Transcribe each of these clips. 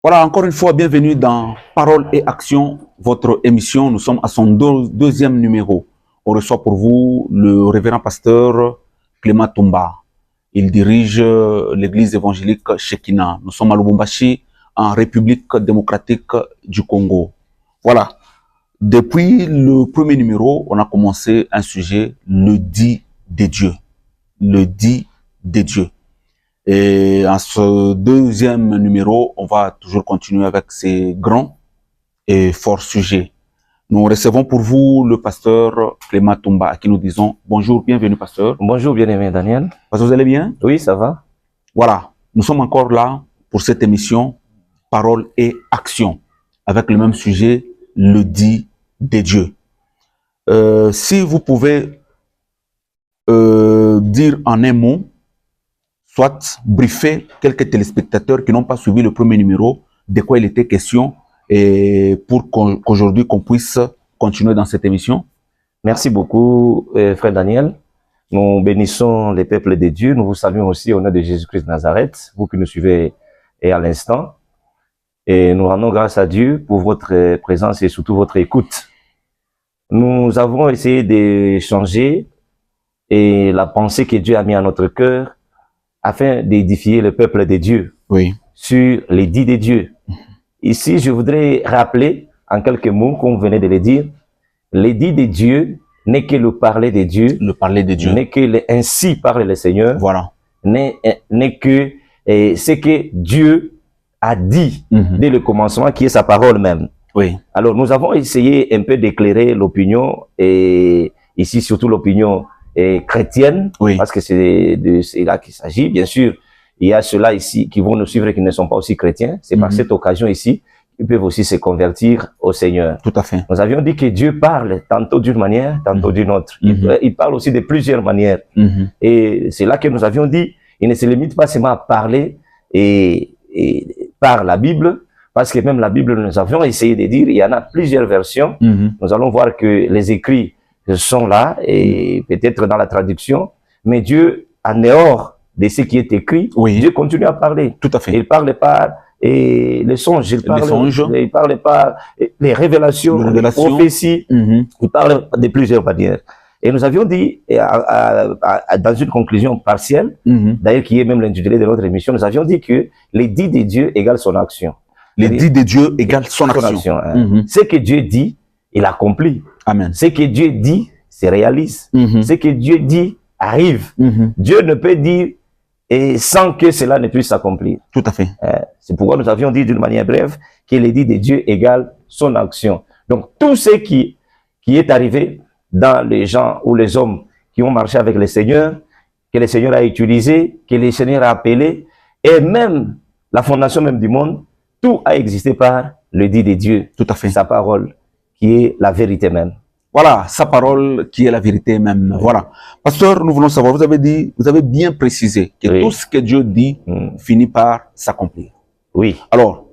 Voilà, encore une fois, bienvenue dans Parole et Action, votre émission. Nous sommes à son deuxième numéro. On reçoit pour vous le révérend pasteur Clément Toumba. Il dirige l'église évangélique Shekina. Nous sommes à Lubumbashi, en République démocratique du Congo. Voilà. Depuis le premier numéro, on a commencé un sujet, le dit des dieux. Le dit des dieux. Et en ce deuxième numéro, on va toujours continuer avec ces grands et forts sujets. Nous recevons pour vous le pasteur Clément Toumba, à qui nous disons bonjour, bienvenue pasteur. Bonjour bien-aimé Daniel. Pasteur, vous allez bien? Oui, ça va. Voilà, nous sommes encore là pour cette émission Parole et Action, avec le même sujet, le dit des dieux. Si vous pouvez dire en un mot, soit briefer quelques téléspectateurs qui n'ont pas suivi le premier numéro, de quoi il était question, et pour qu'aujourd'hui qu'on puisse continuer dans cette émission. Merci beaucoup, frère Daniel. Nous bénissons les peuples de Dieu. Nous vous saluons aussi au nom de Jésus-Christ de Nazareth, vous qui nous suivez à l'instant. Et nous rendons grâce à Dieu pour votre présence et surtout votre écoute. Nous avons essayé d'échanger et la pensée que Dieu a mis à notre cœur afin d'édifier le peuple de Dieu sur les dits de Dieu. Ici, je voudrais rappeler en quelques mots, comme vous venez de le dire, les dits de Dieu n'est que le parler de Dieu, n'est que ainsi parle le Seigneur, voilà, n'est que ce que Dieu a dit dès le commencement, qui est sa parole même. Oui. Alors, nous avons essayé un peu d'éclairer l'opinion, et ici surtout l'opinion chrétienne, parce que c'est là qu'il s'agit. Bien sûr, il y a ceux-là ici qui vont nous suivre et qui ne sont pas aussi chrétiens. C'est par cette occasion ici qu'ils peuvent aussi se convertir au Seigneur. Tout à fait. Nous avions dit que Dieu parle tantôt d'une manière, tantôt d'une autre. Il parle aussi de plusieurs manières. Et c'est là que nous avions dit, il ne se limite pas seulement à parler et par la Bible, parce que même la Bible, nous avions essayé de dire, il y en a plusieurs versions. Nous allons voir que les écrits sont là et peut-être dans la traduction, mais Dieu, en dehors de ce qui est écrit, Dieu continue à parler. Tout à fait. Il parle par les songes, il parle par les révélations, les prophéties, il parle de plusieurs manières. Et nous avions dit, dans une conclusion partielle, d'ailleurs qui est même l'intitulé de notre émission, nous avions dit que les dits de Dieu égale son action. Les dits de Dieu égale son action. Ce que Dieu dit, il accomplit. Amen. Ce que Dieu dit, se réalise. Ce que Dieu dit, arrive. Dieu ne peut dire et sans que cela ne puisse s'accomplir. Tout à fait. C'est pourquoi nous avions dit d'une manière brève que les dits de Dieu égale son action. Donc tout ce qui est arrivé dans les gens ou les hommes qui ont marché avec le Seigneur, que le Seigneur a utilisé, que le Seigneur a appelé, et même la fondation même du monde, tout a existé par le dit de Dieu. Tout à fait. Sa parole, qui est la vérité même. Voilà, sa parole qui est la vérité même. Voilà. Pasteur, nous voulons savoir, vous avez bien précisé que tout ce que Dieu dit finit par s'accomplir. Oui. Alors,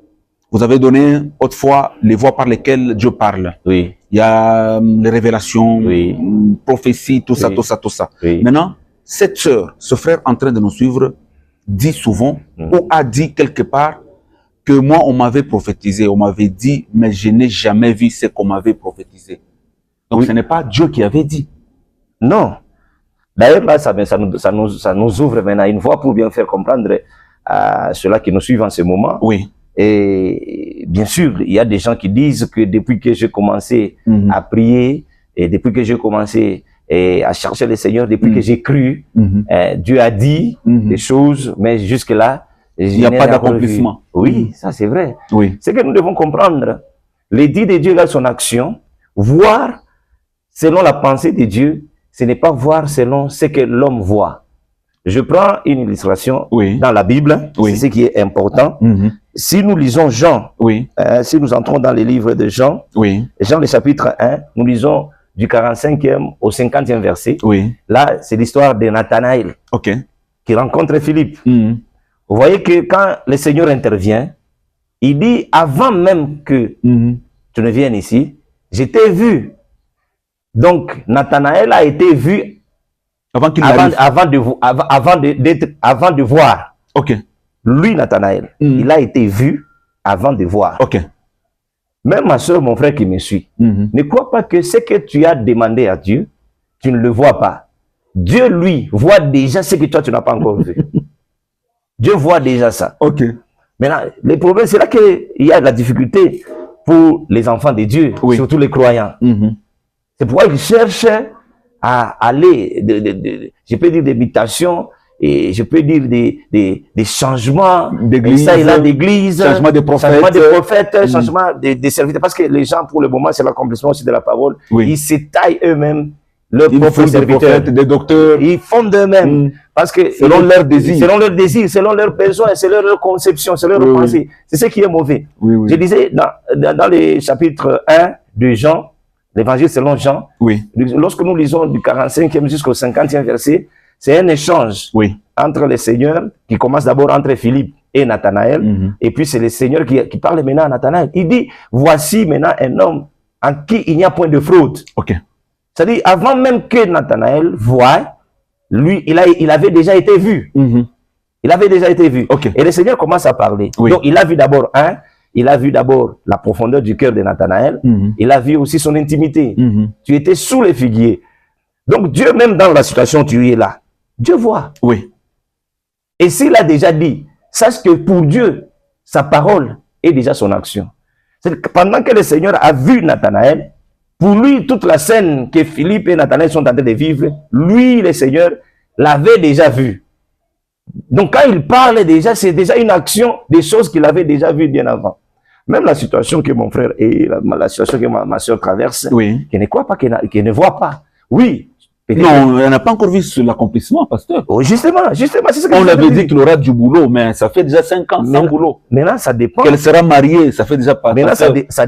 vous avez donné autrefois les voies par lesquelles Dieu parle. Oui. Il y a les révélations, prophéties, tout ça, tout ça, tout ça. Maintenant, cette sœur, ce frère en train de nous suivre, dit souvent, ou a dit quelque part, que moi, on m'avait prophétisé, on m'avait dit, mais je n'ai jamais vu ce qu'on m'avait prophétisé. Donc, ce n'est pas Dieu qui avait dit. Non. D'ailleurs, là, ça nous ouvre maintenant une voie pour bien faire comprendre à ceux-là qui nous suivent en ce moment. Oui. Et bien sûr, il y a des gens qui disent que depuis que j'ai commencé à prier, et depuis que j'ai commencé à chercher le Seigneur, depuis que j'ai cru, Dieu a dit des choses, mais jusque-là, il n'y a pas d'accomplissement. Oui, ça c'est vrai. Oui. C'est que nous devons comprendre. Les dits de Dieu égale son action. Voir selon la pensée de Dieu, ce n'est pas voir selon ce que l'homme voit. Je prends une illustration dans la Bible, c'est ce qui est important. Si nous lisons Jean, si nous entrons dans les livres de Jean, Jean le chapitre 1, nous lisons du 45e au 50e verset. Là, c'est l'histoire de Nathanaël qui rencontre Philippe. Vous voyez que quand le Seigneur intervient, il dit, avant même que tu ne viennes ici, je t'ai vu. Donc, Nathanaël a été vu avant de voir. Lui, Nathanaël, il a été vu avant de voir. Ok. Même ma soeur, mon frère qui me suit, ne crois pas que ce que tu as demandé à Dieu, tu ne le vois pas. Dieu, lui, voit déjà ce que toi, tu n'as pas encore vu. Dieu voit déjà ça. Ok. Maintenant, le problème, c'est là qu'il y a de la difficulté pour les enfants de Dieu, surtout les croyants. C'est pourquoi ils cherchent à aller, je peux dire des mutations, et je peux dire des changements d'église, ça et là d'église, changement de prophètes, changement de serviteurs, parce que les gens, pour le moment, c'est l'accomplissement aussi de la parole, ils s'étaillent eux-mêmes leurs propres serviteurs, des docteurs, ils font d'eux-mêmes, parce que selon leurs désirs, selon leurs besoins, selon leur conception, selon leur pensée, c'est ce qui est mauvais. Je disais dans le chapitre 1 de Jean, l'évangile selon Jean, lorsque nous lisons du 45e jusqu'au 50e verset, c'est un échange entre les seigneurs qui commence d'abord entre Philippe et Nathanaël, et puis c'est le Seigneur qui parle maintenant à Nathanaël. Il dit, voici maintenant un homme en qui il n'y a point de fraude. C'est-à-dire, avant même que Nathanaël voie, lui, il avait déjà été vu. Il avait déjà été vu. Et le Seigneur commence à parler. Donc, il a vu d'abord il a vu d'abord la profondeur du cœur de Nathanaël. Il a vu aussi son intimité. Tu étais sous les figuiers. Donc, Dieu, même dans la situation où tu es là, Dieu voit. Et s'il a déjà dit, sache que pour Dieu, sa parole est déjà son action. Pendant que le Seigneur a vu Nathanaël, pour lui, toute la scène que Philippe et Nathanaël sont en train de vivre, lui, le Seigneur, l'avait déjà vu. Donc, quand il parle déjà, c'est déjà une action des choses qu'il avait déjà vues bien avant. Même la situation que mon frère et la situation que ma soeur traverse, qui ne croit pas, qui ne voit pas. Non, on n'a pas encore vu l'accomplissement, pasteur. Justement, c'est ce que on avait dit qu'il aura du boulot, mais ça fait déjà 5 ans sans boulot. Maintenant, ça dépend. Qu'elle sera mariée, ça fait déjà pas. Maintenant, ça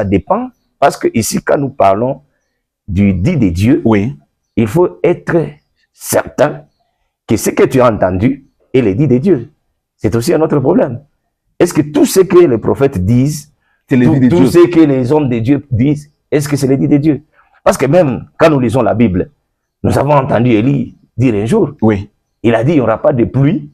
dépend, parce que ici, quand nous parlons du dit de Dieu, il faut être certain que ce que tu as entendu est le dit de Dieu. C'est aussi un autre problème. Est-ce que tout ce que les prophètes disent, tout ce que les hommes de Dieu disent, est-ce que c'est le dit de Dieu? Parce que même quand nous lisons la Bible, nous avons entendu Élie dire un jour, il a dit, il n'y aura pas de pluie.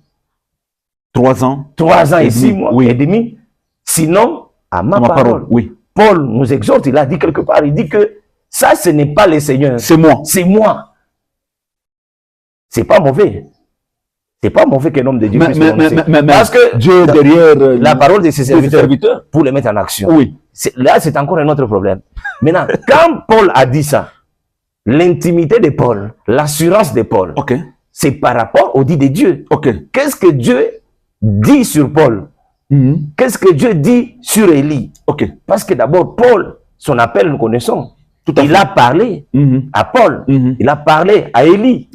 3 ans. 3 ans et 6 mois et demi. Sinon, à ma parole. Paul nous exhorte, il a dit quelque part, il dit que ça, ce n'est pas le Seigneur. C'est moi. C'est moi. C'est pas mauvais. C'est pas mauvais qu'un homme de Dieu puisse prononcer. Parce que Dieu derrière la parole de ses serviteurs pour les mettre en action. Là, c'est encore un autre problème. Maintenant, quand Paul a dit ça, l'intimité de Paul, l'assurance de Paul, c'est par rapport au dit de Dieu. Qu'est-ce que Dieu dit sur Paul? Qu'est-ce que Dieu dit sur Élie? Parce que d'abord, Paul, son appel, nous connaissons. Il a parlé à Paul. Il a parlé à Élie.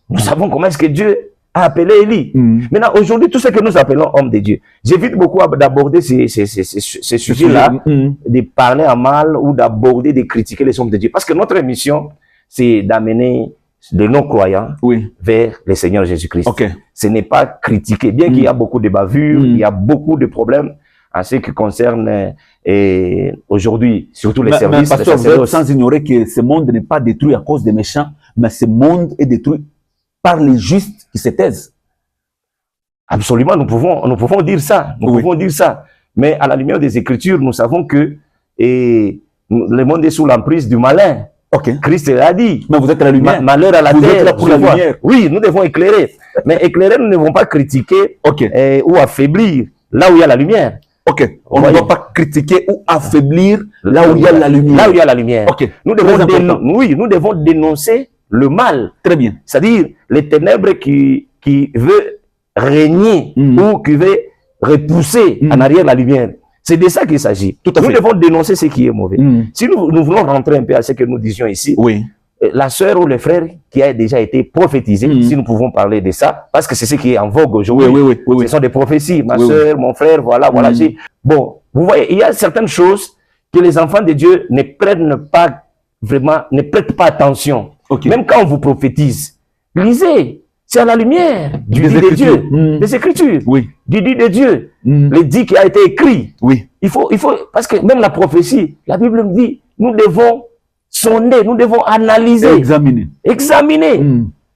Nous savons comment est-ce que Dieu a appelé Élie. Maintenant, aujourd'hui, tout ce que nous appelons homme de Dieu, j'évite beaucoup d'aborder ces sujets-là, de parler en mal ou d'aborder, de critiquer les hommes de Dieu. Parce que notre mission, c'est d'amener les non-croyants vers le Seigneur Jésus-Christ. Ce n'est pas critiquer. Bien qu'il y a beaucoup de bavures, il y a beaucoup de problèmes en ce qui concerne aujourd'hui, surtout les services. Mais pasteur, vous êtes sans ignorer que ce monde n'est pas détruit à cause des méchants, mais ce monde est détruit par les justes qui se taisent. Absolument, nous pouvons dire ça. Nous pouvons dire ça. Mais à la lumière des Écritures, nous savons que le monde est sous l'emprise du malin. Christ l'a dit. Mais vous êtes la lumière. Malheur à la terre. Vous êtes là pour la lumière. Oui, nous devons éclairer. Mais éclairer, nous ne devons pas critiquer ou affaiblir là où il y a la lumière. On ne doit pas critiquer ou affaiblir là où il y a la lumière. Là où il y a la lumière. Nous devons dénoncer le mal. Très bien. C'est-à-dire les ténèbres qui veut régner ou qui veut repousser en arrière la lumière. C'est de ça qu'il s'agit. Nous devons dénoncer ce qui est mauvais. Si nous voulons rentrer un peu à ce que nous disions ici, la sœur ou le frère qui a déjà été prophétisé, si nous pouvons parler de ça, parce que c'est ce qui est en vogue aujourd'hui. Ce sont des prophéties. Ma sœur, mon frère, voilà. Bon, vous voyez, il y a certaines choses que les enfants de Dieu ne prennent pas vraiment, ne prêtent pas attention. Même quand on vous prophétise, lisez. C'est à la lumière du dit de Dieu, des Écritures, du dit de Dieu, le dit qui a été écrit. Il faut, parce que même la prophétie, la Bible nous dit, nous devons sonder, nous devons analyser. Examiner.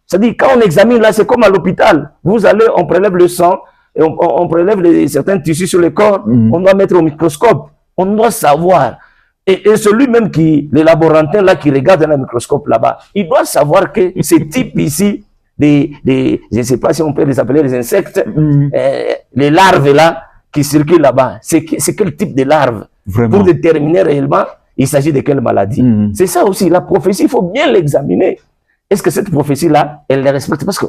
C'est-à-dire, quand on examine, là, c'est comme à l'hôpital. Vous allez, on prélève le sang, et on prélève certains tissus sur le corps, on doit mettre au microscope, on doit savoir. Et celui même les laborantins là qui regardent dans le microscope là-bas, il doit savoir que ce type ici, je ne sais pas si on peut les appeler les insectes, les larves là, qui circulent là-bas, c'est quel type de larves? Vraiment. Pour déterminer réellement, il s'agit de quelle maladie. C'est ça aussi, la prophétie, il faut bien l'examiner. Est-ce que cette prophétie-là, elle les respecte? Parce que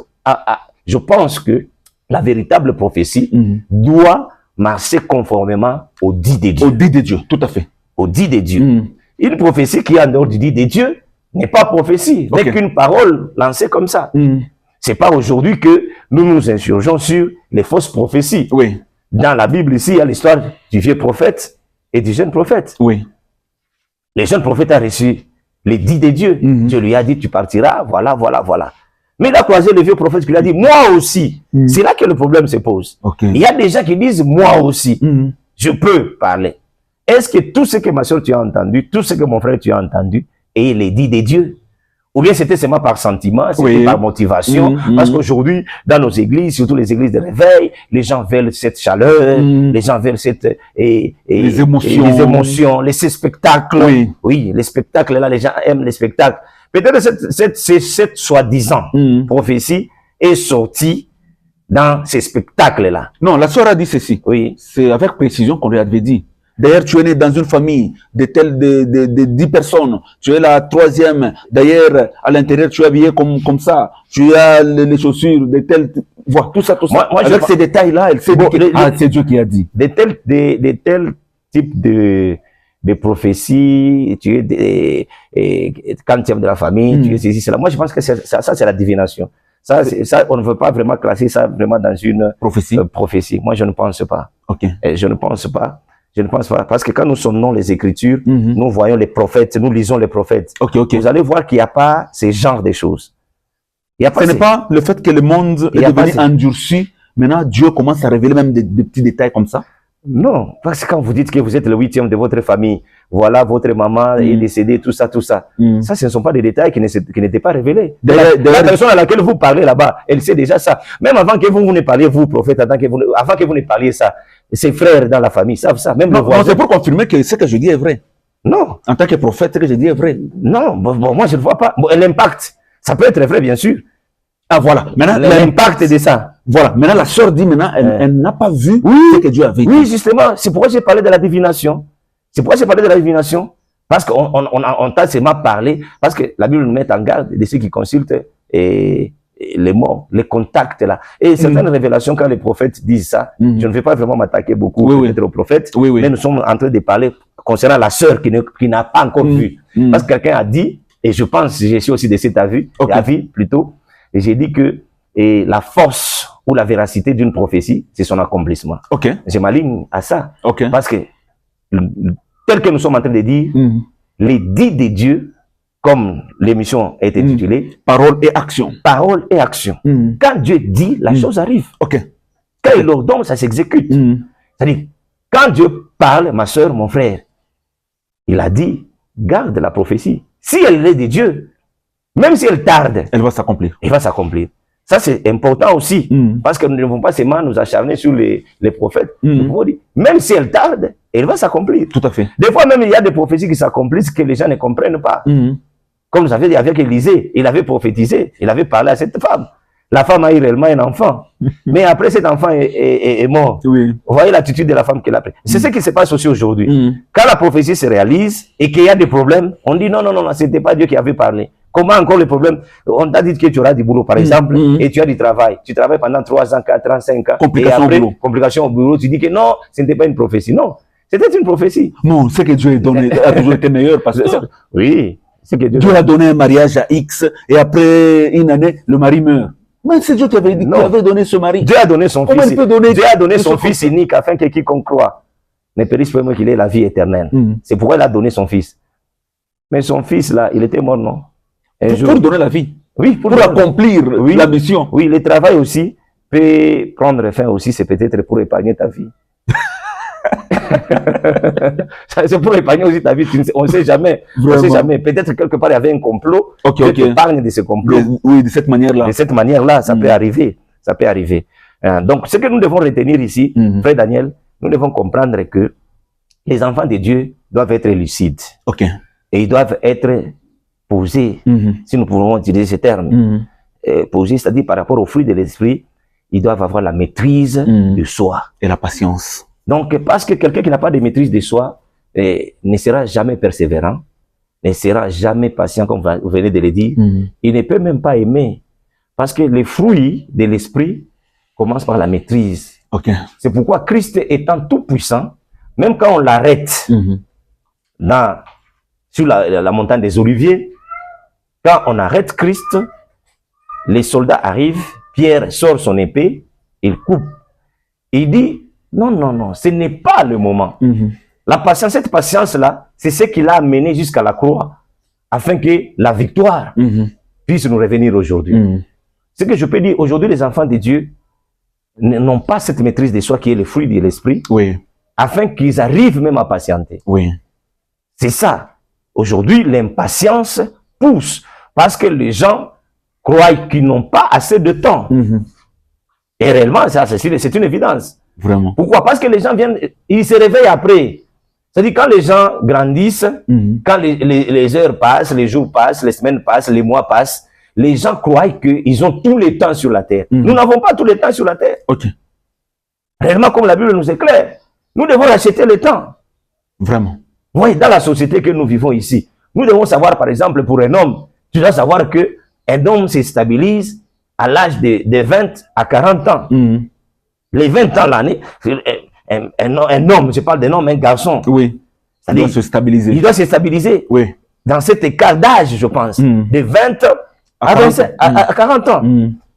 je pense que la véritable prophétie doit marcher conformément au dit de Dieu. Au dit de Dieu, tout à fait. Au dit de Dieu. Une prophétie qui est en dehors du dit de Dieu n'est pas prophétie, n'est qu'une parole lancée comme ça. C'est pas aujourd'hui que nous nous insurgeons sur les fausses prophéties. Oui. Dans la Bible, ici, il y a l'histoire du vieux prophète et du jeune prophète. Oui. Le jeune prophète a reçu les dits de Dieu. Dieu lui a dit, tu partiras, voilà, voilà, voilà. Mais il a croisé le vieux prophète qui lui a dit, moi aussi. C'est là que le problème se pose. Il y a des gens qui disent, moi aussi, je peux parler. Est-ce que tout ce que ma soeur tu as entendu, tout ce que mon frère tu as entendu, est les dits de Dieu? Ou bien c'était seulement par sentiment, c'était par motivation. Parce qu'aujourd'hui, dans nos églises, surtout les églises de réveil, les gens veulent cette chaleur, les gens veulent cette les émotions, les spectacles. Oui, les spectacles, là, les gens aiment les spectacles. Peut-être cette soi-disant prophétie est sortie dans ces spectacles-là. Non, la sœur a dit ceci. Oui. C'est avec précision qu'on lui avait dit. D'ailleurs, tu es né dans une famille de 10 personnes. Tu es la 3e. D'ailleurs, à l'intérieur, tu es habillé comme ça. Tu as les chaussures de tel... Voilà, tout ça, tout ça. Moi, avec ces détails-là, elle sait c'est Dieu qui a dit. De tels types de prophéties, quand tu es de la famille, tu es ici, c'est là. Moi, je pense que ça, c'est la divination. Ça, on ne veut pas vraiment classer ça vraiment dans une prophétie. Moi, je ne pense pas. Je ne pense pas. Je ne pense pas. Parce que quand nous sommes les Écritures, nous voyons les prophètes, nous lisons les prophètes. Vous allez voir qu'il n'y a pas ce genre de choses. Ce n'est pas le fait que le monde est devenu endurci. Maintenant, Dieu commence à révéler même des petits détails comme ça. Non, parce que quand vous dites que vous êtes le 8e de votre famille, voilà, votre maman est décédée, tout ça, ça, ce ne sont pas des détails qui n'étaient pas révélés. La personne à laquelle vous parlez là-bas, elle sait déjà ça. Même avant que vous ne parliez, vous, prophète, avant que vous ne parliez ça, ses frères dans la famille savent ça. Même non, c'est pour confirmer que ce que je dis est vrai. Non. En tant que prophète, ce que je dis est vrai. Non, moi je ne vois pas. L'impact, ça peut être vrai, bien sûr. Ah voilà. Maintenant, l'impact de ça. Voilà. Maintenant, la sœur dit, elle n'a pas vu ce que Dieu avait dit. Oui, justement. C'est pourquoi j'ai parlé de la divination. Parce qu'on t'a seulement parlé. Parce que la Bible nous met en garde de ceux qui consultent les morts, les contacts là. Et certaines révélations, quand les prophètes disent ça, je ne vais pas vraiment m'attaquer beaucoup peut-être aux prophètes, mais nous sommes en train de parler concernant la sœur qui n'a pas encore vu. Parce que quelqu'un a dit, et je pense, je suis aussi de cet avis, plutôt, et j'ai dit que la force ou la véracité d'une prophétie, c'est son accomplissement. Je m'aligne à ça. Parce que, tel que nous sommes en train de dire, les dits de Dieu, comme l'émission a été intitulée, parole et action. Parole et action. Quand Dieu dit, la chose arrive. Quand il ordonne, ça s'exécute. C'est-à-dire, quand Dieu parle, ma soeur, mon frère, il a dit, garde la prophétie. Si elle est de Dieu, même si elle tarde, elle va s'accomplir. Elle va s'accomplir. Ça, c'est important aussi. Parce que nous ne devons pas seulement nous acharner sur les prophètes. Même si elle tarde, elle va s'accomplir. Tout à fait. Des fois même, il y a des prophéties qui s'accomplissent que les gens ne comprennent pas. Comme vous savez, il y avait Élisée, il avait prophétisé, il avait parlé à cette femme. La femme a eu réellement un enfant. Mais après, cet enfant est mort. Vous voyez l'attitude de la femme qu'elle a pris. C'est ce qui se passe aussi aujourd'hui. Quand la prophétie se réalise et qu'il y a des problèmes, on dit non, ce n'était pas Dieu qui avait parlé. Comment encore les problèmes? On t'a dit que tu auras du boulot, par exemple, et tu as du travail. Tu travailles pendant 3 ans, 4 ans, 5 ans. Complications et après, au boulot. Complications au boulot. Tu dis que non, ce n'était pas une prophétie. Non, c'était une prophétie. Non, ce que Dieu a donné a toujours été meilleur. Parce que oui. Que Dieu a donné un mariage à X, et après une année, le mari meurt. Mais c'est Dieu qui avait dit qu'il avait donné ce mari. Dieu a donné son fils. Dieu a donné son fils unique afin que quiconque croit ne périsse pas, mais qu'il ait la vie éternelle. C'est pourquoi il a donné son fils. Mais son fils, là, il était mort, non? Pour donner la vie. Oui, pour accomplir la mission. Oui, le travail aussi peut prendre fin aussi, c'est peut-être pour épargner ta vie. C'est pour épargner aussi ta vie, on ne sait jamais. On sait jamais. Peut-être quelque part il y avait un complot. Qui épargne de ce complot. Oui, de cette manière-là. De cette manière-là, ça peut arriver. Ça peut arriver. Donc, ce que nous devons retenir ici, frère Daniel, nous devons comprendre que les enfants de Dieu doivent être lucides. Ok. Et ils doivent être posés, si nous pouvons utiliser ce terme. Posés, c'est-à-dire par rapport au fruit de l'esprit, ils doivent avoir la maîtrise de soi. Et la patience. Donc, parce que quelqu'un qui n'a pas de maîtrise de soi ne sera jamais persévérant, ne sera jamais patient, comme vous venez de le dire. Il ne peut même pas aimer. Parce que les fruits de l'esprit commencent par la maîtrise. Okay. C'est pourquoi Christ étant tout puissant, même quand on l'arrête sur la montagne des Oliviers, quand on arrête Christ, les soldats arrivent, Pierre sort son épée, il coupe. Il dit, non, non, non, ce n'est pas le moment. La patience, cette patience-là, c'est ce qui l'a amené jusqu'à la croix, afin que la victoire puisse nous revenir aujourd'hui. Ce que je peux dire, aujourd'hui, les enfants de Dieu n'ont pas cette maîtrise de soi qui est le fruit de l'esprit, afin qu'ils arrivent même à patienter. C'est ça. Aujourd'hui, l'impatience pousse, parce que les gens croient qu'ils n'ont pas assez de temps. Et réellement, ça, c'est une évidence. Vraiment. Pourquoi? Parce que les gens viennent, ils se réveillent après. C'est-à-dire quand les gens grandissent, quand les heures passent, les jours passent, les semaines passent, les mois passent, les gens croient qu'ils ont tout le temps sur la terre. Nous n'avons pas tout le temps sur la terre. Réellement, comme la Bible nous éclaire, nous devons acheter le temps. Vraiment. Oui, dans la société que nous vivons ici, nous devons savoir, par exemple, pour un homme, tu dois savoir qu'un homme se stabilise à l'âge de 20 à 40 ans. Les 20 ans l'année, un homme, je parle d'un homme, un garçon. Il doit se stabiliser. Il doit se stabiliser. Dans cet écart d'âge, je pense, de 20 à 40 ans.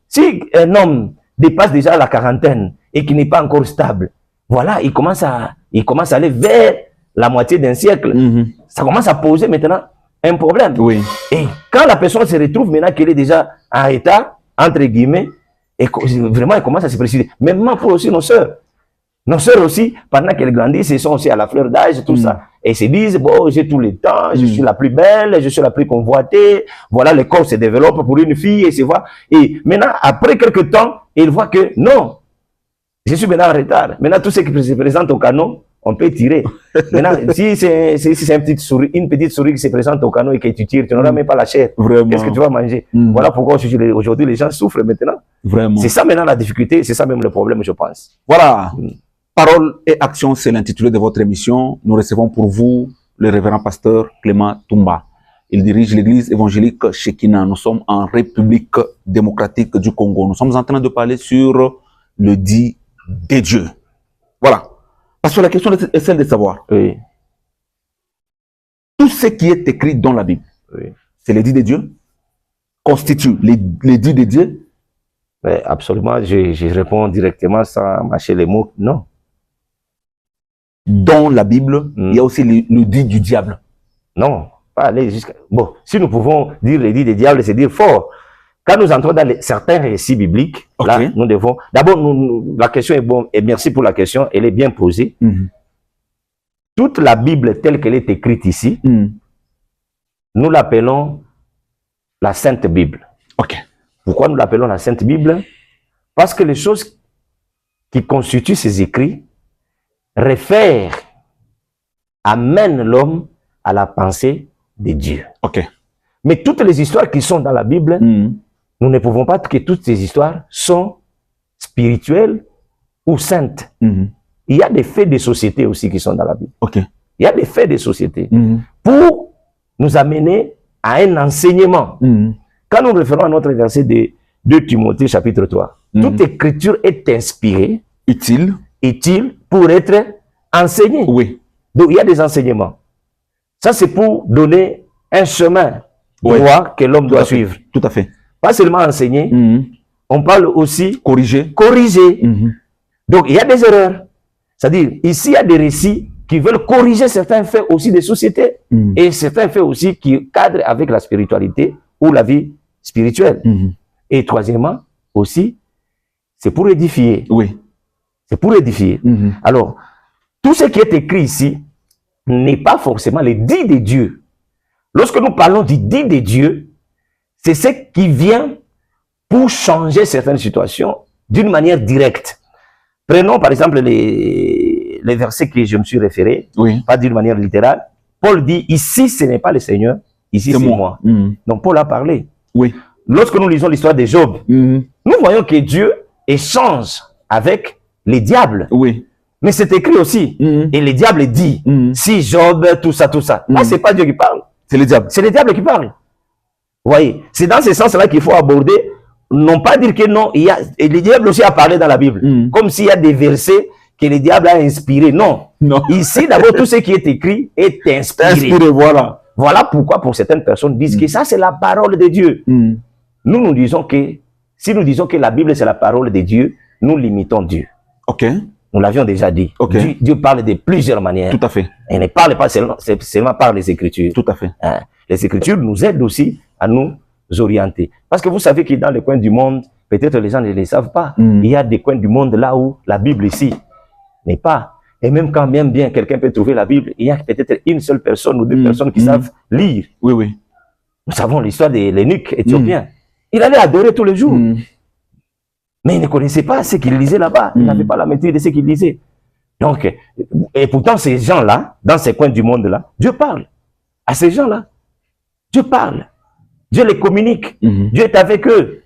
Si un homme dépasse déjà la quarantaine et qui n'est pas encore stable, voilà, il commence à aller vers la moitié d'un siècle. Ça commence à poser maintenant un problème. Et quand la personne se retrouve maintenant qu'elle est déjà en état, entre guillemets, et vraiment elle commence à se préciser. Même pour aussi nos sœurs. Nos sœurs aussi, pendant qu'elles grandissent, elles sont aussi à la fleur d'âge, tout ça. Et elles se disent, bon, j'ai tout le temps, je suis la plus belle, je suis la plus convoitée. Voilà, le corps se développe pour une fille, et se voit. Et maintenant, après quelques temps, elles voient que non, je suis maintenant en retard. Maintenant, tout ce qui se présente au canot, on peut tirer. Maintenant, si c'est une petite souris qui se présente au canot et que tu tires, tu n'auras même pas la chair. Qu'est-ce que tu vas manger? Voilà pourquoi aujourd'hui les gens souffrent maintenant. C'est ça maintenant la difficulté, c'est ça même le problème, je pense. Voilà. Parole et action, c'est l'intitulé de votre émission. Nous recevons pour vous le révérend pasteur Clément Toumba. Il dirige l'église évangélique Shekinah. Nous sommes en République démocratique du Congo. Nous sommes en train de parler sur le dit des dieux. Voilà. Parce que la question est celle de savoir. Tout ce qui est écrit dans la Bible, c'est les dits de Dieu, constitue les dits de Dieu. Absolument, je réponds directement sans mâcher les mots, non. Dans la Bible, il y a aussi le dit du diable. Non, pas aller jusqu'à... Bon, si nous pouvons dire les dits du diable, c'est dire fort. Quand nous entrons dans certains récits bibliques, là, nous devons... D'abord, la question est bonne, et merci pour la question, elle est bien posée. Toute la Bible telle qu'elle est écrite ici, nous l'appelons la Sainte Bible. Pourquoi nous l'appelons la Sainte Bible? Parce que les choses qui constituent ces écrits réfèrent, amènent l'homme à la pensée de Dieu. Mais toutes les histoires qui sont dans la Bible, nous ne pouvons pas dire que toutes ces histoires sont spirituelles ou saintes. Il y a des faits de société aussi qui sont dans la Bible. Il y a des faits de société pour nous amener à un enseignement. Quand nous référons à notre verset de 2 Timothée chapitre 3, toute écriture est inspirée, utile pour être enseignée. Donc il y a des enseignements. Ça c'est pour donner un chemin droit que l'homme doit suivre. Tout à fait. Pas seulement enseigner, on parle aussi corriger. Donc il y a des erreurs. C'est-à-dire, ici il y a des récits qui veulent corriger certains faits aussi des sociétés et certains faits aussi qui cadrent avec la spiritualité ou la vie spirituelle. Et troisièmement, aussi, c'est pour édifier. C'est pour édifier. Alors, tout ce qui est écrit ici n'est pas forcément les dits de Dieu. Lorsque nous parlons du dit de Dieu, c'est ce qui vient pour changer certaines situations d'une manière directe. Prenons par exemple les versets que je me suis référé, pas d'une manière littérale. Paul dit, ici ce n'est pas le Seigneur, ici c'est moi. Donc Paul a parlé. Lorsque nous lisons l'histoire de Job, nous voyons que Dieu échange avec les diables. Mais c'est écrit aussi. Et le diable dit, si Job, tout ça. Là, c'est pas Dieu qui parle. C'est le diable. C'est le diable qui parle. Vous voyez, c'est dans ce sens-là qu'il faut aborder, non pas dire que non, et le diable aussi a parlé dans la Bible. Comme s'il y a des versets que le diable a inspirés. Non. Ici, d'abord, tout ce qui est écrit est inspiré. Voilà pourquoi, pour certaines personnes, disent que ça, c'est la parole de Dieu. Nous disons que, si nous disons que la Bible, c'est la parole de Dieu, nous limitons Dieu. Nous l'avions déjà dit. Dieu parle de plusieurs manières. Tout à fait. Il ne parle pas seulement par les Écritures. Tout à fait. Les Écritures nous aident aussi à nous orienter. Parce que vous savez que dans les coins du monde, peut-être les gens ne le savent pas, il y a des coins du monde là où la Bible ici n'est pas. Et même quand bien quelqu'un peut trouver la Bible, il y a peut-être une seule personne ou deux personnes qui savent lire. Nous savons l'histoire de l'eunuque éthiopien. Il allait adorer tous les jours. Mais il ne connaissait pas ce qu'il lisait là-bas. Il n'avait pas la maîtrise de ce qu'il lisait. Donc, et pourtant, ces gens-là, dans ces coins du monde-là, Dieu parle. À ces gens-là, Dieu parle. Dieu les communique. Dieu est avec eux.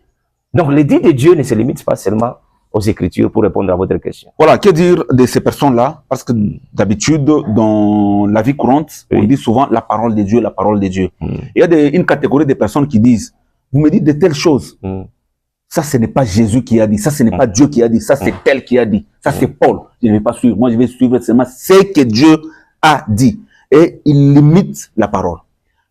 Donc, l'édit de Dieu ne se limite pas seulement aux Écritures pour répondre à votre question. Voilà, que dire de ces personnes-là? Parce que d'habitude, dans la vie courante, on dit souvent la parole de Dieu, la parole de Dieu. Il y a une catégorie de personnes qui disent, vous me dites de telles choses. Ça, ce n'est pas Jésus qui a dit. Ça, ce n'est pas Dieu qui a dit. Ça, c'est tel qui a dit. Ça, c'est Paul. Je ne vais pas suivre. Moi, je vais suivre seulement ce que Dieu a dit. Et il limite la parole.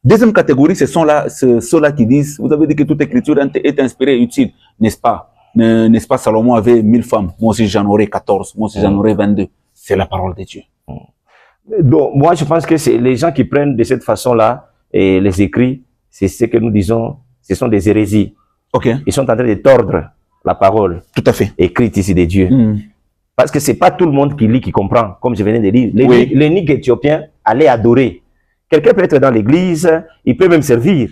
Deuxième catégorie, ce sont ceux-là qui disent, vous avez dit que toute écriture est inspirée et utile. N'est-ce pas? N'est-ce pas, Salomon avait 1000 femmes. Moi aussi, j'en aurais 14. Moi aussi, j'en aurais 22. C'est la parole de Dieu. Donc, moi, je pense que c'est les gens qui prennent de cette façon-là et les écrits, c'est ce que nous disons, ce sont des hérésies. Ils sont en train de tordre la parole. Tout à fait. Écrite ici de Dieu. Parce que c'est pas tout le monde qui lit, qui comprend, comme je venais de dire. L'eunuque éthiopien allait adorer. Quelqu'un peut être dans l'église, il peut même servir.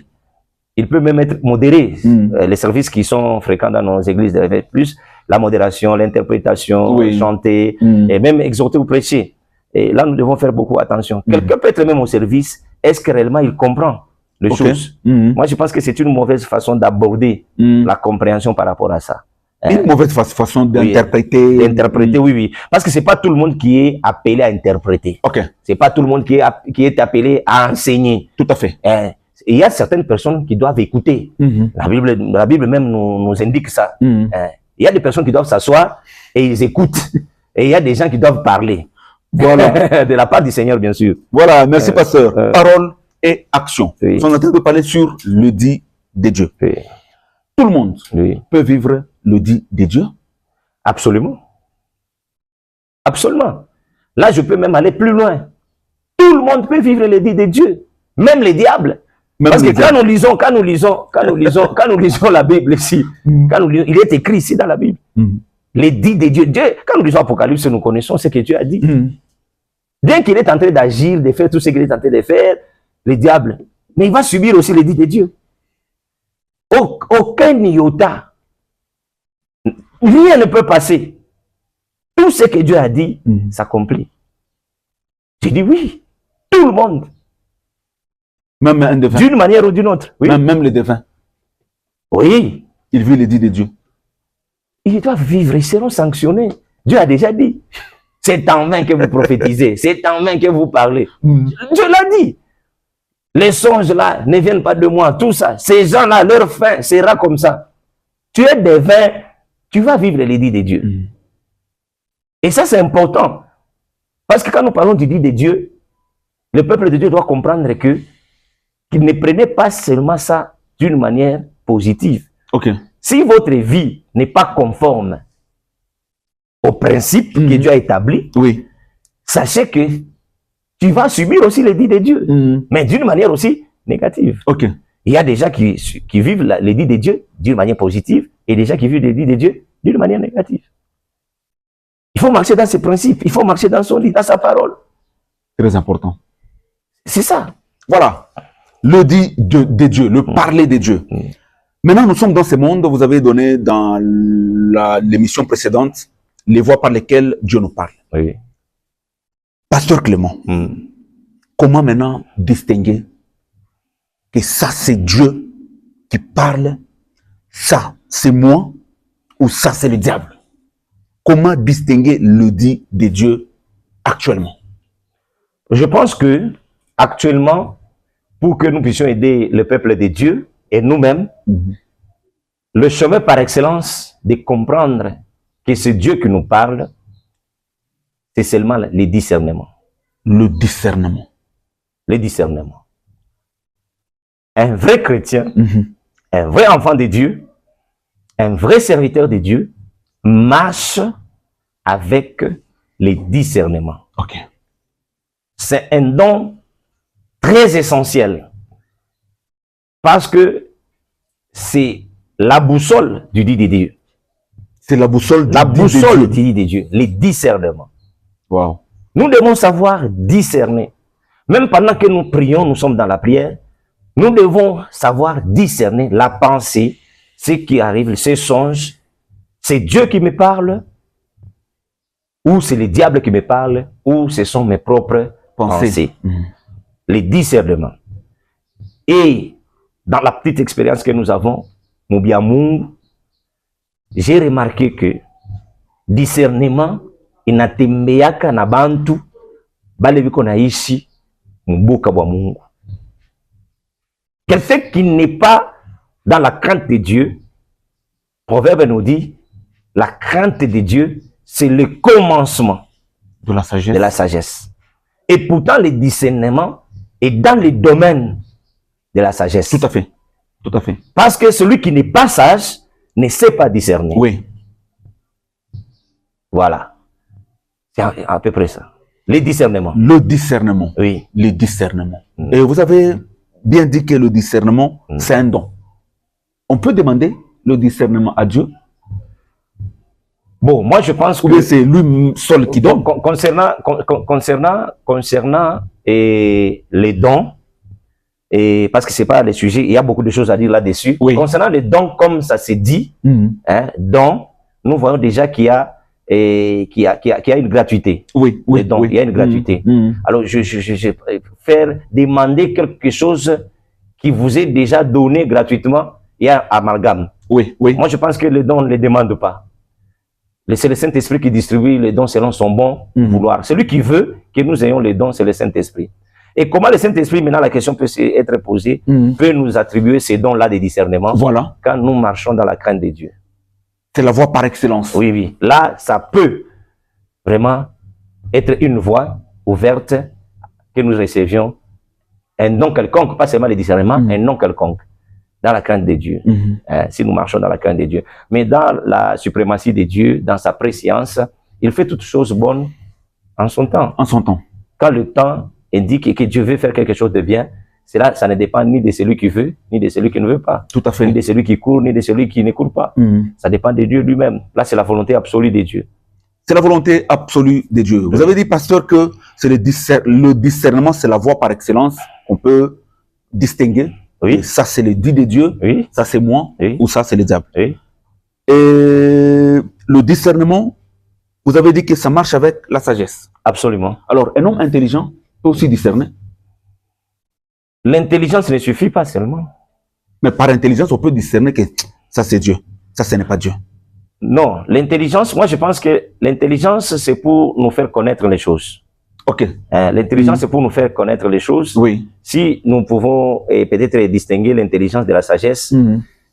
Il peut même être modéré. Les services qui sont fréquents dans nos églises, plus la modération, l'interprétation, chanter, et même exhorter ou prêcher. Et là, nous devons faire beaucoup attention. Quelqu'un peut être même au service. Est-ce que réellement il comprend les choses? Moi, je pense que c'est une mauvaise façon d'aborder la compréhension par rapport à ça. Une mauvaise façon d'interpréter. D'interpréter, oui. Parce que c'est pas tout le monde qui est appelé à interpréter. C'est pas tout le monde qui est appelé à enseigner. Tout à fait. Et il y a certaines personnes qui doivent écouter. La Bible même nous indique ça. Il y a des personnes qui doivent s'asseoir et ils écoutent. Et il y a des gens qui doivent parler. Voilà. De la part du Seigneur, bien sûr. Voilà, merci pasteur. Parole et action. Nous sommes en train de parler sur le dit de Dieu. Tout le monde peut vivre le dit de Dieu? Absolument. Absolument. Là, je peux même aller plus loin. Tout le monde peut vivre le dit de Dieu. Même les diables. Parce que quand nous lisons la Bible ici, il est écrit ici dans la Bible. Les dits de Dieu. Quand nous lisons Apocalypse, nous connaissons ce que Dieu a dit. Bien qu'il est en train d'agir, de faire tout ce qu'il est en train de faire, le diable, mais il va subir aussi les dits de Dieu. Aucun iota, rien ne peut passer. Tout ce que Dieu a dit s'accomplit. J'ai dit oui, tout le monde. Même un devin. D'une manière ou d'une autre. Même les devins. Oui. Ils vivent les dits de Dieu. Ils doivent vivre, ils seront sanctionnés. Dieu a déjà dit. C'est en vain que vous prophétisez. C'est en vain que vous parlez. Dieu l'a dit. Les songes là ne viennent pas de moi. Tout ça. Ces gens-là, leur fin sera comme ça. Tu es devin, tu vas vivre les dits de Dieu. Et ça, c'est important. Parce que quand nous parlons du dit de Dieu, le peuple de Dieu doit comprendre qu'il ne prenait pas seulement ça d'une manière positive. Si votre vie n'est pas conforme au principe que Dieu a établi, sachez que tu vas subir aussi les dits de Dieu, mais d'une manière aussi négative. Il y a des gens qui vivent les dits de Dieu d'une manière positive et des gens qui vivent les dits de Dieu d'une manière négative. Il faut marcher dans ses principes, il faut marcher dans son lit, dans sa parole. Très important. C'est ça. Voilà. Le dit de Dieu, le parler de Dieu. Maintenant, nous sommes dans ce monde, vous avez donné dans l'émission précédente les voies par lesquelles Dieu nous parle. Oui. Pasteur Clément, comment maintenant distinguer que ça c'est Dieu qui parle, ça c'est moi ou ça c'est le diable? Comment distinguer le dit de Dieu actuellement? Je pense que actuellement, pour que nous puissions aider le peuple de Dieu et nous-mêmes, le chemin par excellence de comprendre que c'est Dieu qui nous parle, c'est seulement le discernement. Le discernement. Le discernement. Un vrai chrétien, un vrai enfant de Dieu, un vrai serviteur de Dieu, marche avec le discernement. Ok. C'est un don très essentiel parce que c'est la boussole du dit de Dieu. C'est la boussole du dit de Dieu, le discernement. Wow. Nous devons savoir discerner. Même pendant que nous prions, nous sommes dans la prière, nous devons savoir discerner la pensée, ce qui arrive, ces songes. C'est Dieu qui me parle, ou c'est le diable qui me parle, ou ce sont mes propres pensées. Les discernements. Et dans la petite expérience que nous avons, Moubiamour, j'ai remarqué que discernement, inatembeaka na bantu, bale viko naishi mboka bwa Mungu. Quelqu'un qui n'est pas dans la crainte de Dieu, Proverbe nous dit, la crainte de Dieu, c'est le commencement de la sagesse. De la sagesse. Et pourtant, le discernement est dans le domaine de la sagesse. Tout à fait. Tout à fait. Parce que celui qui n'est pas sage ne sait pas discerner. Oui. Voilà. C'est à peu près ça. Le discernement. Le discernement. Oui. Le discernement. Et vous avez bien dit que le discernement, c'est un don. On peut demander le discernement à Dieu? Bon, moi je pense que c'est lui seul qui donne. Concernant les dons, et parce que c'est pas le sujet, il y a beaucoup de choses à dire là-dessus. Oui. Concernant les dons, comme ça s'est dit, dons, nous voyons déjà qu'il y a une gratuité. Oui, les dons, il y a une gratuité. Alors, je faire demander quelque chose qui vous est déjà donné gratuitement, il y a amalgame. Oui, oui. Moi, je pense que les dons ne les demande pas. C'est le Saint-Esprit qui distribue les dons selon son bon vouloir. Celui qui veut que nous ayons les dons, c'est le Saint-Esprit. Et comment le Saint-Esprit, maintenant la question peut être posée, peut nous attribuer ces dons-là de discernement, voilà, quand nous marchons dans la crainte de Dieu. C'est la voie par excellence. Oui, oui. Là, ça peut vraiment être une voie ouverte que nous recevions, un don quelconque, pas seulement le discernement, un don quelconque, dans la crainte de Dieu, si nous marchons dans la crainte de Dieu. Mais dans la suprématie de Dieu, dans sa préscience, il fait toutes choses bonnes en son temps. En son temps. Quand le temps indique que Dieu veut faire quelque chose de bien, cela, ça ne dépend ni de celui qui veut, ni de celui qui ne veut pas. Tout à fait. Ni de celui qui court, ni de celui qui ne court pas. Ça dépend de Dieu lui-même. Là, c'est la volonté absolue de Dieu. C'est la volonté absolue de Dieu. Vous avez dit, pasteur, que c'est le discernement, c'est la voie par excellence qu'on peut distinguer. Oui. Et ça, c'est le dit de Dieu. Oui. Ça, c'est moi. Oui. Ou ça, c'est le diable. Oui. Et le discernement, vous avez dit que ça marche avec la sagesse. Absolument. Alors, un homme intelligent peut aussi discerner. L'intelligence ne suffit pas seulement. Mais par intelligence, on peut discerner que ça, c'est Dieu. Ça, ce n'est pas Dieu. Non, l'intelligence, moi, je pense que l'intelligence, c'est pour nous faire connaître les choses. Ok. L'intelligence, c'est pour nous faire connaître les choses. Oui. Si nous pouvons peut-être distinguer l'intelligence de la sagesse,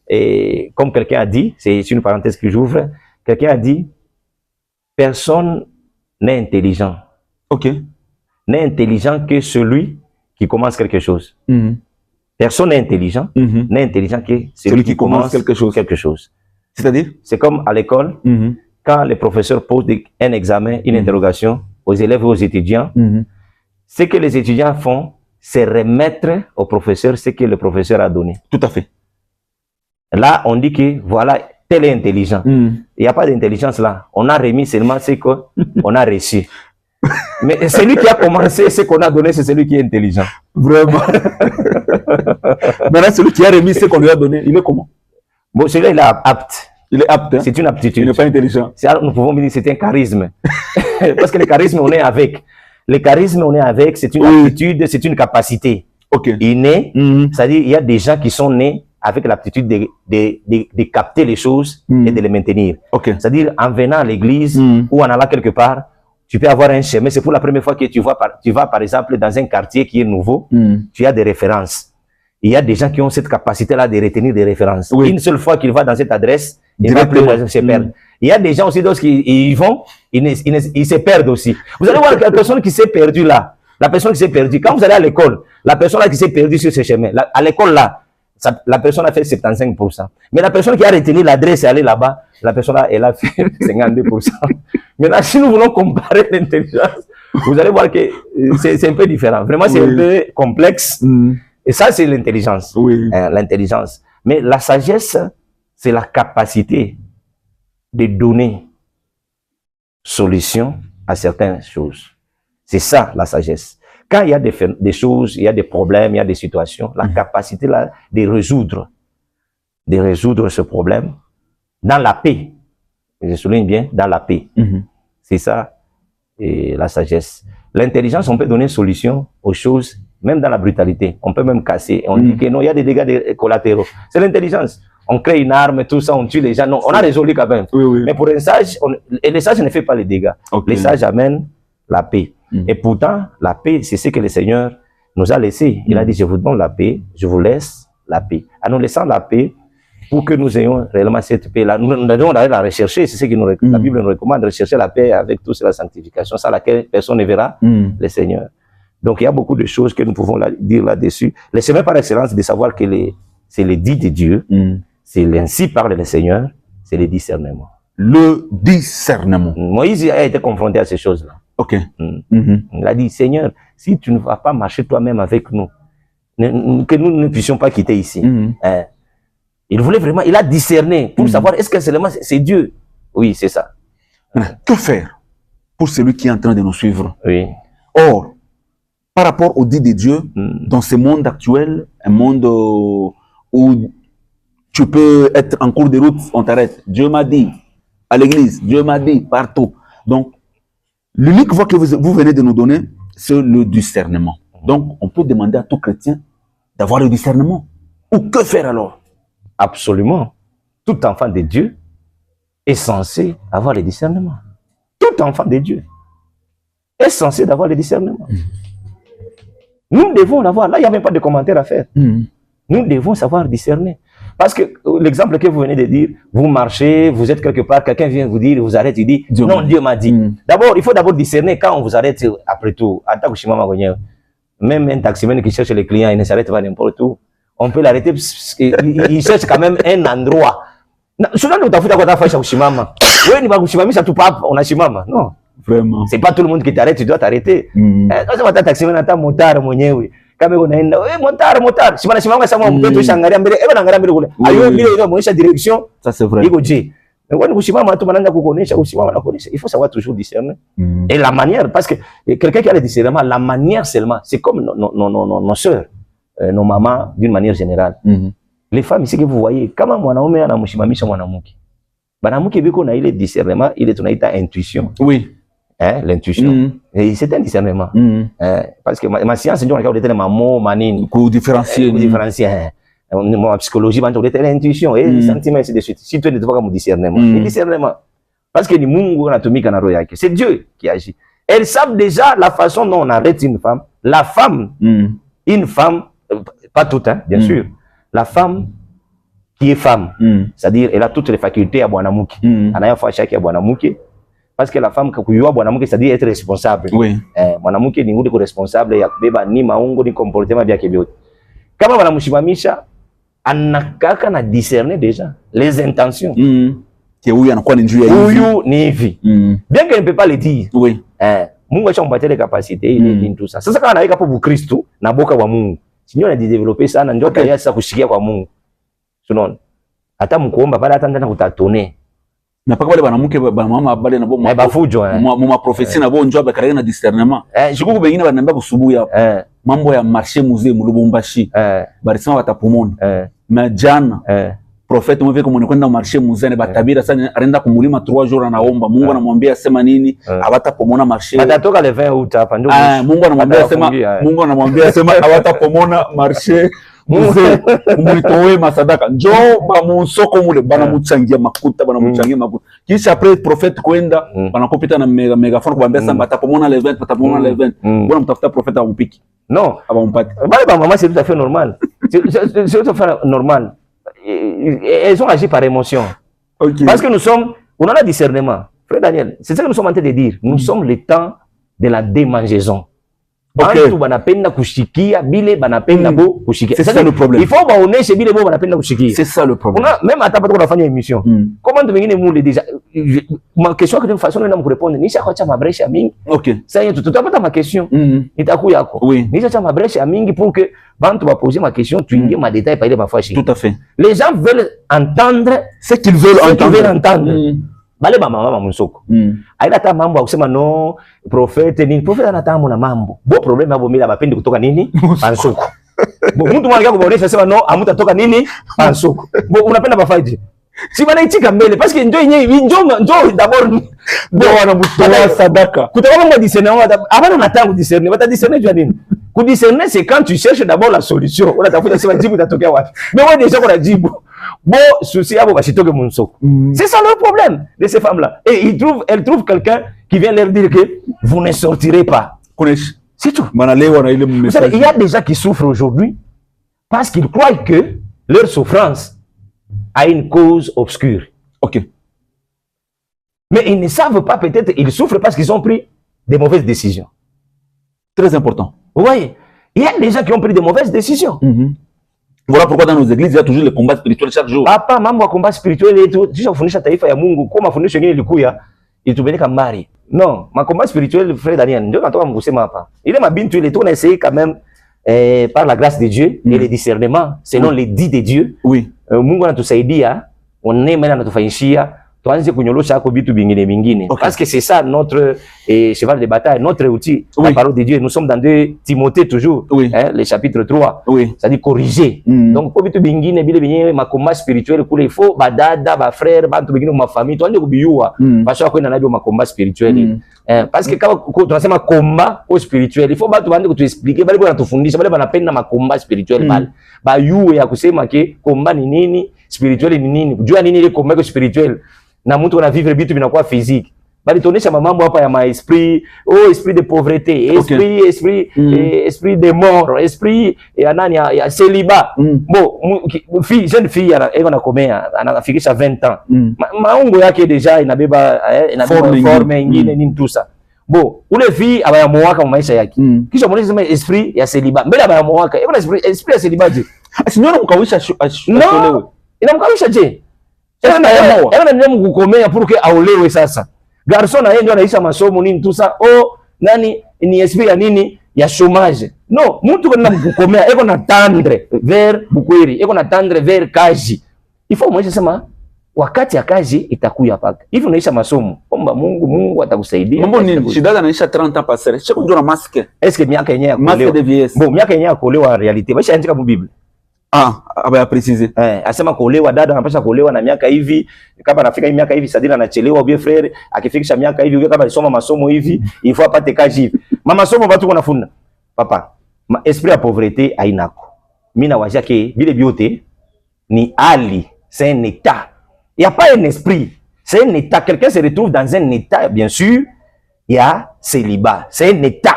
et comme quelqu'un a dit, c'est une parenthèse que j'ouvre, quelqu'un a dit, personne n'est intelligent. Ok. N'est intelligent que celui qui commence quelque chose. Personne n'est intelligent, n'est intelligent que celui qui commence quelque chose. C'est-à-dire? C'est comme à l'école, quand les professeurs posent un examen, une interrogation aux élèves et aux étudiants, ce que les étudiants font, c'est remettre au professeur ce que le professeur a donné. Tout à fait. Là, on dit que voilà, tel est intelligent. Il n'y a pas d'intelligence là. On a remis seulement ce qu'on a reçu. Mais celui qui a commencé ce qu'on a donné, c'est celui qui est intelligent. Vraiment. Maintenant, celui qui a remis ce qu'on lui a donné, il est comment? Bon, celui-là, il est apte. Il est apte. Hein? C'est une aptitude. Il n'est pas intelligent. Nous pouvons dire que c'est un charisme. Parce que le charisme, on est avec. Le charisme, on est avec, c'est une aptitude, c'est une capacité. Innée. C'est-à-dire, il y a des gens qui sont nés avec l'aptitude de capter les choses et de les maintenir. C'est-à-dire, en venant à l'église ou en allant quelque part, tu peux avoir un chemin. C'est pour la première fois que tu vas, par exemple, dans un quartier qui est nouveau, tu as des références. Il y a des gens qui ont cette capacité-là de retenir des références. Une seule fois qu'il va dans cette adresse, il va plus se perdre. Il y a des gens aussi qui vont, ils se perdent aussi. Vous allez voir que la personne qui s'est perdue là, la personne qui s'est perdue, quand vous allez à l'école, la personne là qui s'est perdue sur ce chemin, à l'école là, la personne a fait 75%. Mais la personne qui a retenu l'adresse et allé là-bas, la personne là, elle a fait 52%. Maintenant, si nous voulons comparer l'intelligence, vous allez voir que c'est un peu différent. Vraiment, c'est un peu complexe. Et ça, c'est l'intelligence. L'intelligence. Mais la sagesse, c'est la capacité de donner solution à certaines choses. C'est ça, la sagesse. Quand il y a des choses, il y a des problèmes, il y a des situations, la capacité là, de résoudre ce problème dans la paix. Je souligne bien, dans la paix. C'est ça, et la sagesse. L'intelligence, on peut donner solution aux choses, même dans la brutalité. On peut même casser. On dit que non, il y a des dégâts collatéraux. C'est l'intelligence. On crée une arme, tout ça, on tue les gens. Non, on a résolu quand même. Mais pour un sage, et le sage ne fait pas les dégâts. Les sages amènent la paix. Et pourtant, la paix, c'est ce que le Seigneur nous a laissé. Il a dit, je vous donne la paix, je vous laisse la paix. En nous laissant la paix, pour que nous ayons réellement cette paix-là, nous devons aller la rechercher. C'est ce que la Bible nous recommande, de rechercher la paix avec tout, c'est la sanctification, sans laquelle personne ne verra le Seigneur. Donc, il y a beaucoup de choses que nous pouvons dire là-dessus. Le chemin par excellence de savoir que c'est le dit de Dieu, c'est l'ainsi parle le Seigneur, c'est le discernement. Le discernement. Moïse a été confronté à ces choses-là. Il a dit, Seigneur, si tu ne vas pas marcher toi-même avec nous, que nous ne puissions pas quitter ici. Il voulait vraiment, il a discerné pour savoir est-ce que seulement c'est Dieu. Oui, c'est ça. Que faire pour celui qui est en train de nous suivre? Or, par rapport au dit de Dieu, dans ce monde actuel, un monde où tu peux être en cours de route, on t'arrête. Dieu m'a dit, à l'église, Dieu m'a dit, partout. Donc, l'unique voie que vous venez de nous donner, c'est le discernement. Donc, on peut demander à tout chrétien d'avoir le discernement. Ou que faire alors? Absolument. Tout enfant de Dieu est censé avoir le discernement. Tout enfant de Dieu est censé avoir le discernement. Nous devons l'avoir. Là, il n'y a même pas de commentaire à faire. Nous devons savoir discerner. Parce que l'exemple que vous venez de dire, vous marchez, vous êtes quelque part, quelqu'un vient vous dire, vous arrête, il dit, non, Dieu m'a dit. D'abord, il faut d'abord discerner quand on vous arrête, après tout. Même un taximène qui cherche les clients, il ne s'arrête pas n'importe où. On peut l'arrêter, il cherche quand même un endroit. Non. Vraiment. C'est pas tout le monde qui t'arrête, tu dois t'arrêter. Ça c'est vrai. Il faut savoir toujours discerner. Et la manière, parce que quelqu'un qui a le discernement, la manière seulement, c'est comme nos soeurs, nos mamans, d'une manière générale. Les femmes ici que vous voyez, comment mwanaume anamushimamisha mwanamke. Mwanamke biko na ile discernement, ile tunaita intuition. Oui. L'intuition. Et c'est un discernement. Parce que ma science, c'est dire ma mot, manine. Pour différencier. Ma psychologie, c'est l'intuition. Et les sentiments, c'est de suite. Si tu ne vois pas mon discernement. Le discernement. Parce que c'est Dieu qui agit. Elles savent déjà la façon dont on arrête une femme. La femme, une femme, pas toute, hein, bien sûr. La femme qui est femme, c'est-à-dire elle a toutes les facultés à Bwanamuki. Parce que la femme, c'est-à-dire être responsable. Bwanamuki ni responsable ya kubeba ni maungo ni comportement bien kebiote. Kama wanamushimamisha, anakaka na discerner déjà les intentions. Huyu ni hivi. Bien qu'elle ne peut pas le dire. Mungu ashampatia les capacités, il est tout ça. Sasa kama anaweka hapo Bukristo na boka wa Mungu. Sinyo na developer sana ndio tayari sasa kushikia kwa Mungu. Unaona? Hata mkuomba pale hata ndana kutatone. Na paka wale banamuke mama bale na bomo. Bafujo mu prophétie na bo njoba karega na discernement. Shikuku bengine banamba kusubuya. Mambo ya marché musée mu Lubumbashi. Barisema batapumona. Mais jana prophète mwe vile kama kwenda marché muzane batabira sana arenda kumulima 3 jours anaomba Mungu anamwambia sema nini abata pomona marché atatoka le 20 août hapa ndio Mungu anamwambia sema abata pomona marché mzee mumitoe masadaka njoo bamusoko mule bana muchangia makuta kisha après prophète kwenda banakopita na megaphone kubambia samba batapomona le 20 batapomona le 20 bona mtafuta prophète ampiki non abampati bale ba maman c'est tout à fait normal c'est tout à fait normal. Elles ont agi par émotion. Okay. Parce que nous sommes, on a le discernement. Frère Daniel, c'est ça que nous sommes en train de dire. Nous sommes le temps de la démangeaison. Okay. C'est ça le problème. Il faut chez c'est ça le problème. Même à ta part, on a fait une émission. Comment tu veux déjà? Ma question, de toute façon, on va répondre. Ni chaque fois, ma brèche à Ming. Ok. Ça y est, tu t'as pas ma question. Ni ta couillako. Oui. Ni chaque ma brèche à Ming pour que, quand tu vas poser ma question, tu aies ma détail par ma fois. Tout à fait. Les gens veulent entendre ce qu'ils veulent entendre. Bale ba mama msoko aina ta mambo akusema no prophète nini prophète anatamu na mambo bo problem hapo mimi abapendi kutoka nini pansoko bo mtu mwana yako baonesha sema no amutatoka nini pansoko bo unapenda bafaje si bana itika mbele parce que ndio yenyewe ndio d'abord ndio wanamutoa sadaka kutoka mambo discernement abana natangu discerner bata discerner jua nini ku discerner c'est quand tu cherches d'abord la solution unatafuta sema jibu itatokea wapi mais wewe déjà kuna jibu. Bon, souci à c'est ça le problème de ces femmes-là. Et elles trouvent quelqu'un qui vient leur dire que vous ne sortirez pas. C'est tout. Vous savez, il y a des gens qui souffrent aujourd'hui parce qu'ils croient que leur souffrance a une cause obscure. Ok. Mais ils ne savent pas, peut-être, ils souffrent parce qu'ils ont pris des mauvaises décisions. Très important. Vous voyez, il y a des gens qui ont pris des mauvaises décisions. Voilà pourquoi dans nos églises, il y a toujours les combats spirituels chaque jour. Papa, mambo combat spirituel et tout. Si je fundisha taifa ya Mungu, kwa mafundisho mengine ilikuya, itubeleka mbali. Non, ma combat spirituel, frère Daniel, ndio natoka mkusema hapa. Ile mabintu ile tu na essayer quand même par la grâce de Dieu et le discernement selon les dits de Dieu. Oui. Mungu anatusaidia, on est maintenant anatufanyishia tuanze kunyolosha hako vitu vingine. Okay. Parce que c'est ça notre cheval de bataille, notre outil, la parole de Dieu. Nous sommes dans 2 Timothée toujours, le chapitre 3. Oui. Ça dit corriger. Donc pour vitu vingine bile ma combat spirituel kule il faut badada ba frère bantu vingine ma famille tuanze kubiyua parce que kwenda nabio ma combat spirituel. Parce que kama tunasema combat au spirituel, il faut batu bande kutuexpliquer bale bwana tufundisha bale banapenda ma combat spirituel bale. Ba yue ya kusema ke combat ni nini, spirituel ni nini. Kujua nini ile combat spirituel. Na mtu ana vivre vitu vinakuwa physique bali tuonesha mambo hapa ya ma esprit esprit de pauvreté esprit de mort esprit ya nani ya célibat fille jeune fille iko na komea anafikisha 20 ans maungo yake deja inabeba forme nyingine nini tout ça ule fille abaya mwaka maisha yake kisha muonesha sema esprit ya célibat mbele abaya mwaka iko na esprit ya célibat je sinyona mkawisha no inamkawisha je Ena mkukomea pour que aolewe sasa. Garçon na yeye ndio anaisha masomo nini tout ça. Nani ni esprit ya nini ya chômage. No, mtu kuna mkukomea eko na tendre vers bukwiri, eko na tendre vers kazi. Il faut mwisho sema wakati ya kazi itakuya paka. Hivi unaisha masomo. Omba Mungu atakusaidia. Mambo nini? Shida anaisha 30 ans passer. Sio kujua na masque. Est-ce que miaka yenyewe ya kuolewa? Masque de vieillesse. Miaka yenyewe ya kuolewa reality. Baisha andika mu Biblia. Aba préciser. Asema kuolewa dada anapaswa kuolewa na miaka hivi, kama anafika hii miaka hivi sadila anachelewa ou bien frère akifikisha miaka hivi kama alisoma masomo hivi, il faut apate kazi hivi. Mama somo watu wanafunda. Papa, esprit ya pauvreté ainako. Mimi na wajia ke bile biote ni hali, c'est un état. Il y a pas un esprit, c'est un état. Quelqu'un se retrouve dans un état bien sûr, il y a célibat, c'est un état.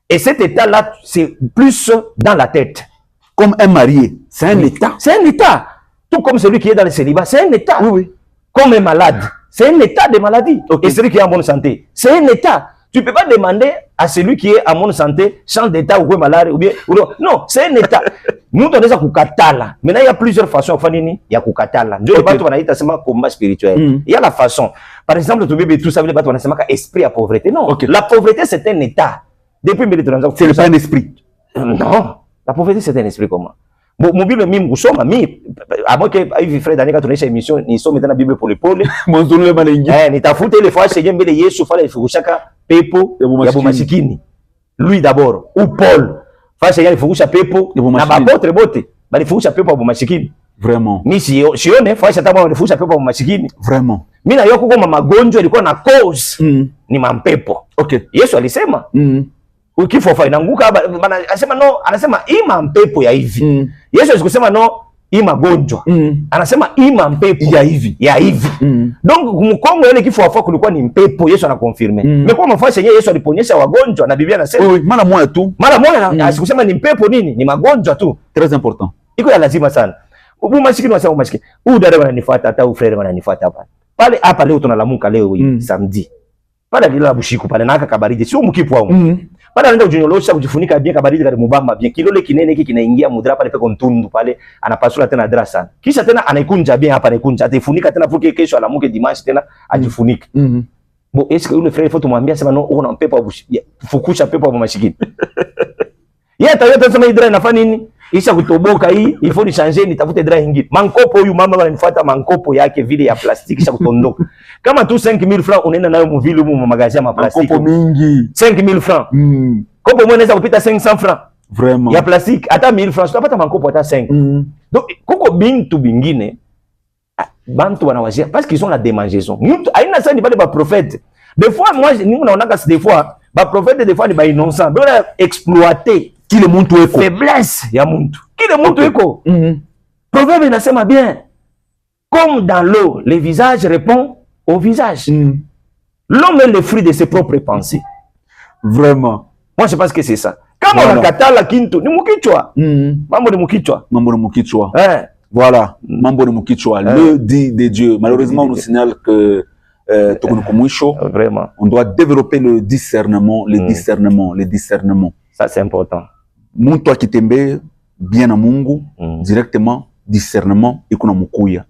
Et cet état là c'est plus dans la tête. Comme un marié, c'est un état. C'est un état. Tout comme celui qui est dans le célibat, c'est un état. Oui. Comme un malade, c'est un état de maladie. Okay. Et celui qui est en bonne santé, c'est un état. Tu ne peux pas demander à celui qui est en bonne santé, change d'état ou malade ou bien. Non, c'est un état. Nous, on est à Kukatala. Maintenant, il y a plusieurs façons. Il y a Kukatala. Dieu, on a dit combat spirituel. Il y a la façon. Par exemple, tu veux tout ça, on a esprit à pauvreté. Non. Okay. La pauvreté, c'est un état. Depuis le c'est pas un esprit. Non. La pauvreté, c'est un esprit comment? Mon Bible, même, vous sommes, à moins que, il frère Daniel, quand on est chez l'émission, nous sommes dans la Bible pour l'épaule. Mon zone, le malingi. Ni tafuté les fois, c'est bien, mais Yesu, fallait faire chaka, pepo, yabumasikini. Lui d'abord, ou Paul. Fallait faire pepo, na ba potre bote, ba il faut chapeau pour yabumasikini. Vraiment. Mi sione faisha taba wanafusha pepo masikini. Vraiment. Mimi na yoko kama magonjwa ilikuwa na cause ni mampepo. Okay. Yesu alisema ukifa inaanguka anasema no, anasema hii mampepo ya hivi. Yesu asikusema no hii magonjwa. Anasema hii mampepo ya hivi. Ya hivi. Donc kumkongo ile kifo kulikuwa ni mpepo, Yesu anakonfirme. Mekwa mafasi yenyewe Yesu aliponyesha wagonjwa na Biblia anasema oui, mara moja tu. Mara moja asikusema ni mpepo nini? Ni magonjwa tu. Très important. Iko ya lazima sana. Umasikini wasema umasikini. Huyu dada wananifuata hata frere wananifuata hapa. Pale hapa leo tunalamuka leo hii samedi. Pale bila bushiku pale naka kabaridi sio mkipu wao. Pale anaenda kujinyolosha kujifunika bien kabaridi kali mubamba bien. Kilole kinene hiki kinaingia mudra pale peko ntundu pale anapasula tena dra sana. Kisha tena anaikunja bien hapa anaikunja ataifunika tena fuke kesho alamuke dimanche tena ajifunike. Bo est-ce que yule frere faut tumwambia sema no una mpepo wa fukusha pepo wa mashikini. Yeye atayota sema dra inafanya nini? Isha kutoboka hii, il faut ni changer nitafute dra nyingine. Mankopo huyu mama ananifuata mankopo yake vile ya plastiki isha kutondoka. Kama tu 5000 francs unaenda nayo mu vile mu magazia ma plastiki. Mankopo mingi. 5000 francs. Kopo mwe naweza kupita 500 francs. Vraiment. Ya plastiki hata 1000 francs utapata mankopo hata 5. Donc kuko bintu bingine bantu wanawazia parce qu'ils ont la démangeaison. Mtu aina sana ni bale ba prophète. Des fois moi ni naona des fois ba prophète des fois ni ba innocent. Bora exploiter kile muntu eko faiblesse ya muntu kile muntu eko. Proverbe inasema bien comme dans l'eau le visage répond au visage. L'homme est le fruit de ses propres pensées. Vraiment. Moi je pense que c'est ça. Kama unakatala kintu ni mukichwa. Mambo ni mukichwa. Mambo ni mukichwa. Voilà, mambo ni mukichwa. Le dit de Dieu. Malheureusement on nous signale que vraiment on doit développer le discernement, le discernement. Ça c'est important. Muntu akitembe bien na Mungu directement discernement ikuna mukuya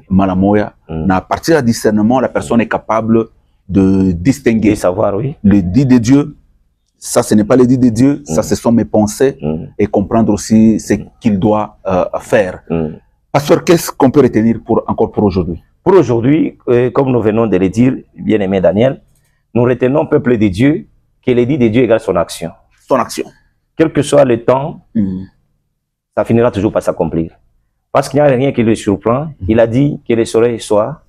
mala moya na à partir du discernement la personne est capable de distinguer et savoir oui le dit de Dieu, ça ce n'est pas le dit de Dieu, ça ce sont mes pensées et comprendre aussi ce qu'il doit faire. Pasteur, qu'est-ce qu'on peut retenir encore pour aujourd'hui? Pour aujourd'hui, comme nous venons de le dire, bien-aimé Daniel, nous retenons peuple de Dieu que le dit de Dieu égale son action. Son action. Quel que soit le temps, ça finira toujours par s'accomplir. Parce qu'il n'y a rien qui le surprend. Il a dit que le soleil soit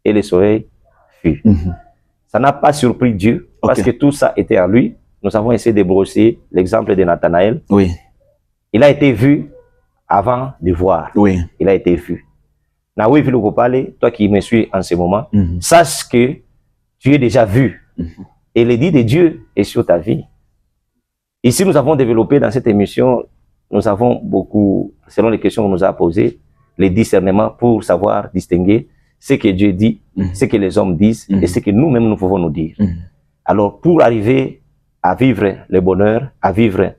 et le soleil fut. Ça n'a pas surpris Dieu parce que tout ça était à lui. Nous avons essayé de brosser l'exemple de Nathanaël. Oui. Il a été vu avant de voir. Oui. Il a été vu. Na oui, toi qui me suis en ce moment, sache que tu es déjà vu. Et le dit de Dieu est sur ta vie. Ici, nous avons développé dans cette émission, nous avons beaucoup, selon les questions qu'on nous a posées, les discernements pour savoir distinguer ce que Dieu dit, ce que les hommes disent et ce que nous-mêmes nous pouvons nous dire. Alors, pour arriver à vivre le bonheur, à vivre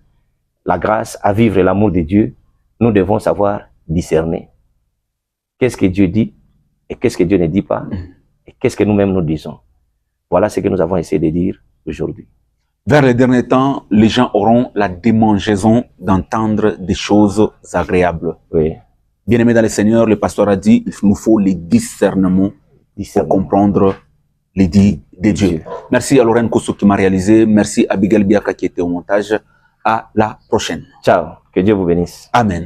la grâce, à vivre l'amour de Dieu, nous devons savoir discerner. Qu'est-ce que Dieu dit et qu'est-ce que Dieu ne dit pas et qu'est-ce que nous-mêmes nous disons. Voilà ce que nous avons essayé de dire aujourd'hui. Vers les derniers temps, les gens auront la démangeaison d'entendre des choses agréables. Oui. Bien-aimé dans le Seigneur, le pasteur a dit, il nous faut les discernements pour comprendre les dits de Dieu. Merci à Lorraine Kosso qui m'a réalisé. Merci à Abigail Biaka qui était au montage. À la prochaine. Ciao. Que Dieu vous bénisse. Amen.